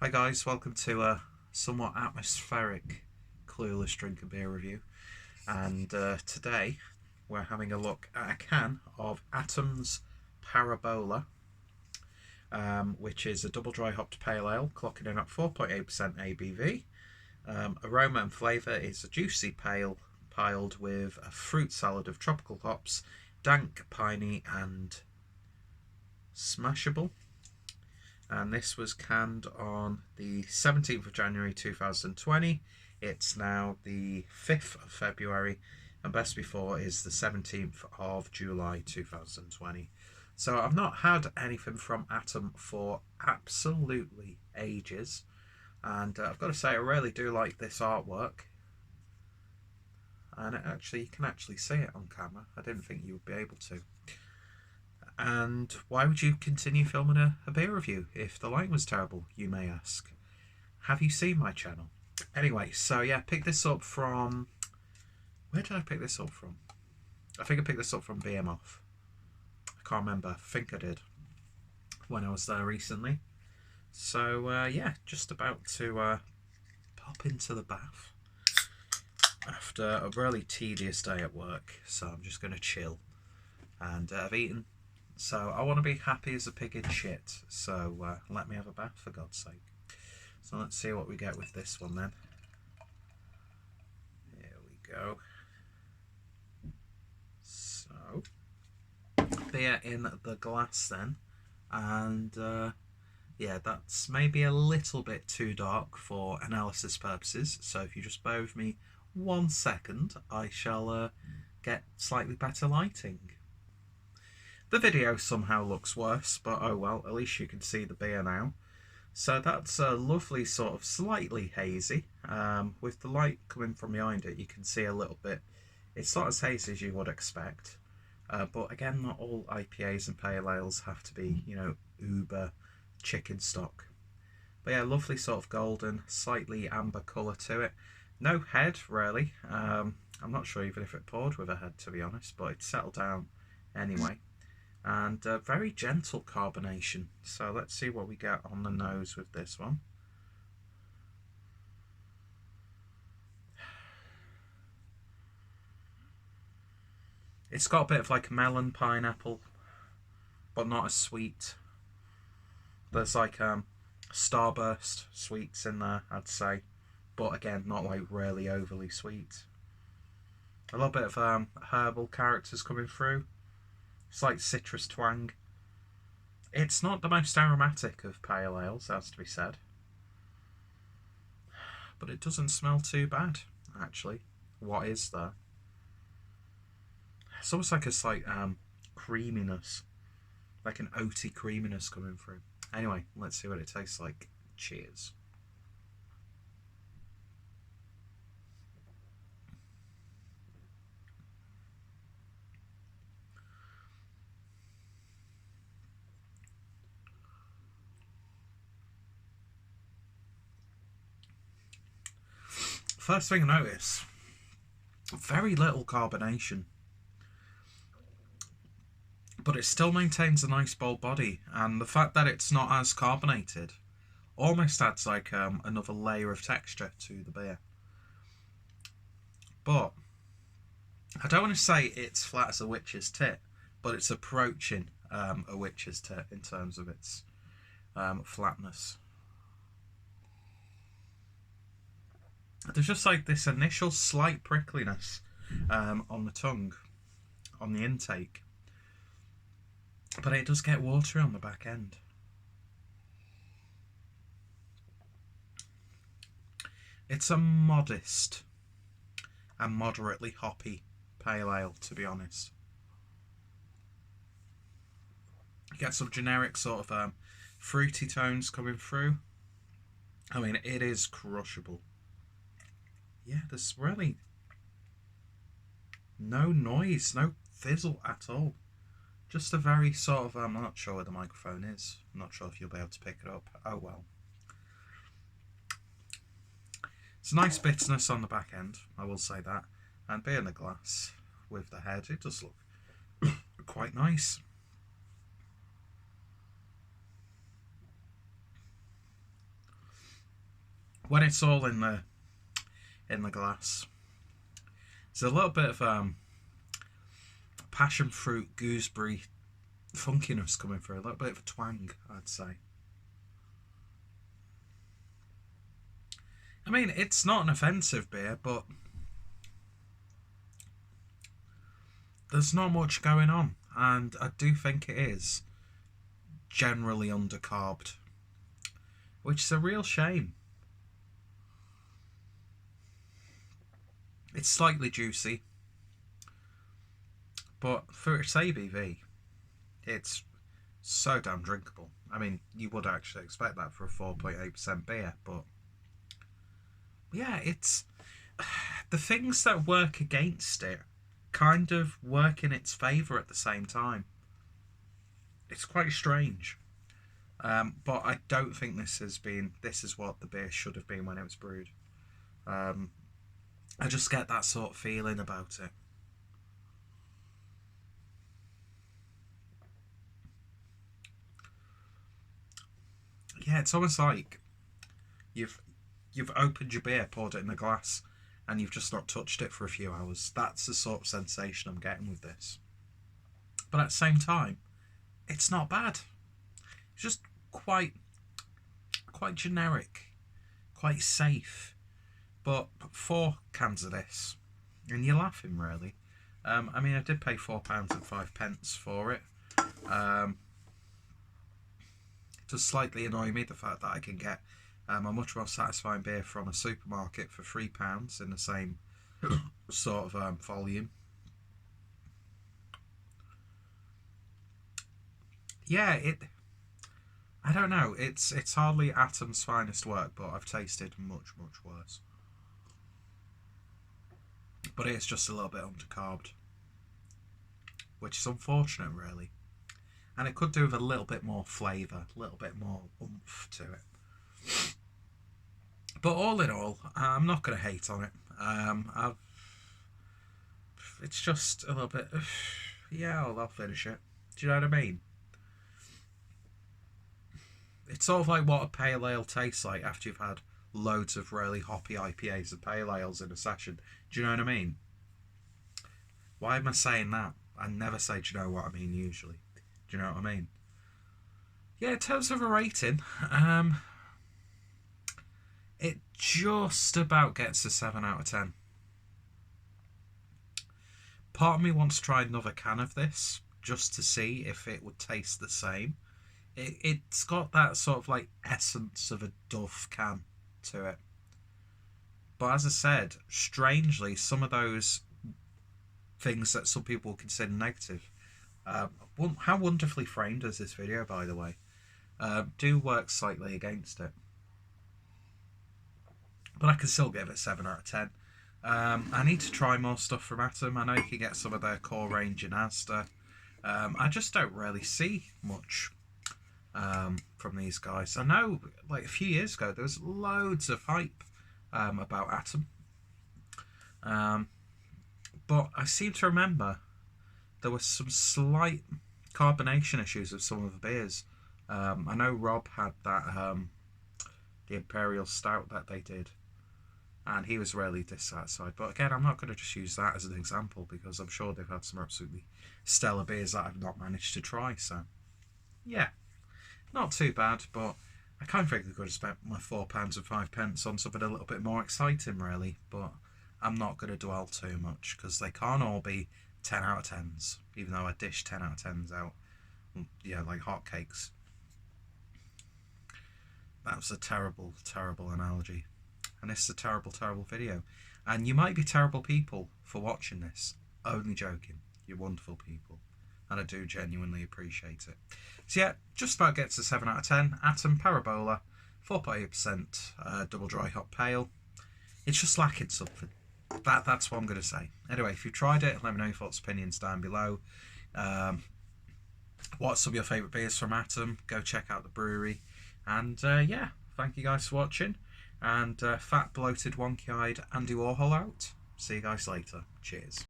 Hi guys, welcome to a somewhat atmospheric Clueless Drink and Beer review, and today we're having a look at a can of Atom's Parabola, which is a double dry hopped pale ale clocking in at 4.8% ABV. Aroma and flavour is a juicy pale piled with a fruit salad of tropical hops, dank, piney and smashable. And this was canned on the 17th of January 2020. It's now the 5th of February, and best before is the 17th of July 2020. So I've not had anything from Atom for absolutely ages, and I've got to say I really do like this artwork. And you can actually see it on camera. I didn't think you would be able to. And why would you continue filming a beer review if the light was terrible, you may ask? Have you seen my channel? Anyway, so yeah, picked this up from... Where did I pick this up from? I think I picked this up from BMOff. I can't remember. I think I did when I was there recently. So yeah, just about to pop into the bath after a really tedious day at work. So I'm just going to chill. And I've eaten. So I want to be happy as a pig in shit, so let me have a bath for God's sake. So let's see what we get with this one then. Here we go. So, beer in the glass then, and yeah, that's maybe a little bit too dark for analysis purposes, so if you just bear with me 1 second, I shall get slightly better lighting. The video somehow looks worse, but oh well, at least you can see the beer now. So that's a lovely sort of slightly hazy. With the light coming from behind it, you can see a little bit. It's not as hazy as you would expect. But again, not all IPAs and pale ales have to be, you know, uber chicken stock. But yeah, lovely sort of golden, slightly amber colour to it. No head, really. I'm not sure even if it poured with a head, to be honest, but it settled down anyway. And very gentle carbonation. So let's see what we get on the nose with this one. It's got a bit of like melon, pineapple, but not as sweet. There's like starburst sweets in there, I'd say, but again, not like really overly sweet. A little bit of herbal characters coming through. Slight citrus twang. It's not the most aromatic of pale ales, has to be said. But it doesn't smell too bad, actually. What is there? It's almost like a slight creaminess. Like an oaty creaminess coming through. Anyway, let's see what it tastes like. Cheers. First thing I notice, very little carbonation, but it still maintains a nice bold body, and the fact that it's not as carbonated almost adds like another layer of texture to the beer. But I don't want to say it's flat as a witch's tit, but it's approaching a witch's tit in terms of its flatness. There's just like this initial slight prickliness on the tongue, on the intake, but it does get watery on the back end. It's a modest and moderately hoppy pale ale, to be honest. You get some generic sort of fruity tones coming through. I mean, it is crushable. Yeah, there's really no noise, no fizzle at all. Just a very sort of, I'm not sure where the microphone is. I'm not sure if you'll be able to pick it up. Oh well. It's a nice bitterness on the back end, I will say that. And beer in the glass with the head, it does look quite nice. when it's all in the glass, there's a little bit of passion fruit gooseberry funkiness coming through, a little bit of a twang, I'd say. I mean, it's not an offensive beer, but there's not much going on, and I do think it is generally undercarbed, which is a real shame. It's slightly juicy, but for its ABV, it's so damn drinkable. I mean, you would actually expect that for a 4.8% beer, but yeah, it's the things that work against it kind of work in its favour at the same time. It's quite strange. But I don't think this is what the beer should have been when it was brewed. I just get that sort of feeling about it. Yeah, it's almost like you've opened your beer, poured it in a glass, and you've just not touched it for a few hours. That's the sort of sensation I'm getting with this. But at the same time, it's not bad. It's just quite generic, quite safe. But 4 cans of this, and you're laughing, really. I mean, I did pay £4.05 for it. It does slightly annoy me, the fact that I can get a much more satisfying beer from a supermarket for £3 in the same sort of volume. Yeah, I don't know. It's hardly Atom's finest work, but I've tasted much worse. But it's just a little bit undercarbed, which is unfortunate, really. And it could do with a little bit more flavour, a little bit more oomph to it. But all in all, I'm not going to hate on it. It's just a little bit. Yeah, I'll finish it. Do you know what I mean? It's sort of like what a pale ale tastes like after you've had loads of really hoppy IPAs and pale ales in a session. Do you know what I mean? Why am I saying that? I never say, do you know what I mean, usually. Do you know what I mean? Yeah, in terms of a rating, it just about gets a 7 out of 10. Part of me wants to try another can of this, just to see if it would taste the same. It's got that sort of like essence of a Duff can to it. But as I said, strangely, some of those things that some people consider negative, how wonderfully framed is this video, by the way, do work slightly against it. But I can still give it 7 out of 10. I need to try more stuff from Atom. I know you can get some of their core range in Asda. I just don't really see much from these guys. I know, like a few years ago, there was loads of hype about Atom. But I seem to remember there were some slight carbonation issues with some of the beers. I know Rob had that, the Imperial Stout that they did, and he was really dissatisfied. But again, I'm not going to just use that as an example, because I'm sure they've had some absolutely stellar beers that I've not managed to try. So, yeah, not too bad, but I kind of think I could have spent my £4.05 on something a little bit more exciting, really. But I'm not going to dwell too much, because they can't all be 10 out of 10s, even though I dish 10 out of 10s out, yeah, like hotcakes. That was a terrible, terrible analogy. And this is a terrible, terrible video. And you might be terrible people for watching this. Only joking. You're wonderful people. And I do genuinely appreciate it. So yeah, just about gets a 7 out of 10. Atom Parabola, 4.8% double dry hop pale. It's just lacking something. That's what I'm going to say. Anyway, if you've tried it, let me know your thoughts, opinions down below. What's some of your favourite beers from Atom? Go check out the brewery. And yeah, thank you guys for watching. And fat, bloated, wonky-eyed Andy Warhol out. See you guys later. Cheers.